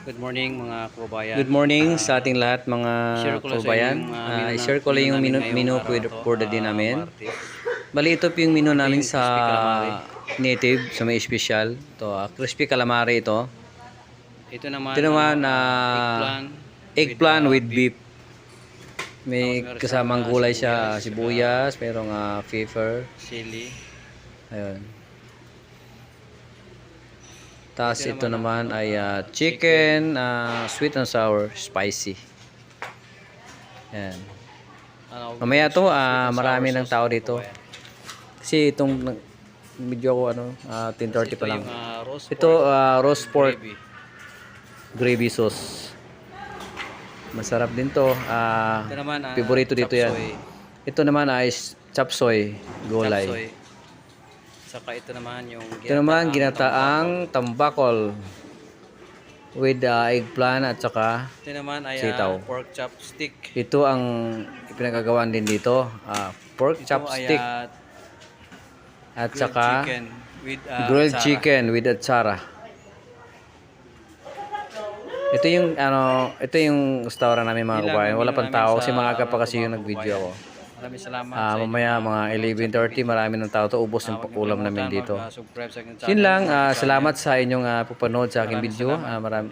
Good morning mga kababayan. Good morning sa ating lahat mga Share ko lang sa inyo kababayan. yung I-share ko lang yung namin menu, ngayong menu araw na to, for the day namin. Martes. Bali, ito po yung menu Ito namin yung sa crispy calamari. native, sa may special. Ito, crispy calamari ito. Ito naman, Ito naman, eggplant with beef. May Tapos meron siyang kasamang gulay siya, sibuyas, sibuyas, mayroong pepper. chili. Ayun. Tapos ito Ito naman ay chicken, sweet and sour, spicy. Ayan. Mamaya to, Sweet and marami sour ng sauce, tao mga dito. kababayan. Kasi itong video ko 10:30 Ito pa lang. yung roast Ito pork roast pork gravy. gravy sauce. Masarap din to. Ito naman, Favorito dito yan. chop suey. Ito naman ay chop suey, gulay. Chop suey. Saka ito naman yung Ito naman ginataang ginataang tambakol with eggplant at saka Ito naman ay sitaw. pork chop stick. Ito ang pinagagawan din dito. Pork Ito chop ay stick at grilled saka chicken with grilled atsara. chicken with atsara. Ito yung restaurant namin mga kabayan. Wala pang tao kasi maaga pa kasi yung nag-video ako. Maraming salamat sa inyo. Mamaya mga 11:30 marami ng tao to, ubos yung Huwag niyo ulam namin kalimutan dito. mag-subscribe sa aking Yun channel. lang, salamat sa inyong pupanood sa aking Maraming video. salamat. Marami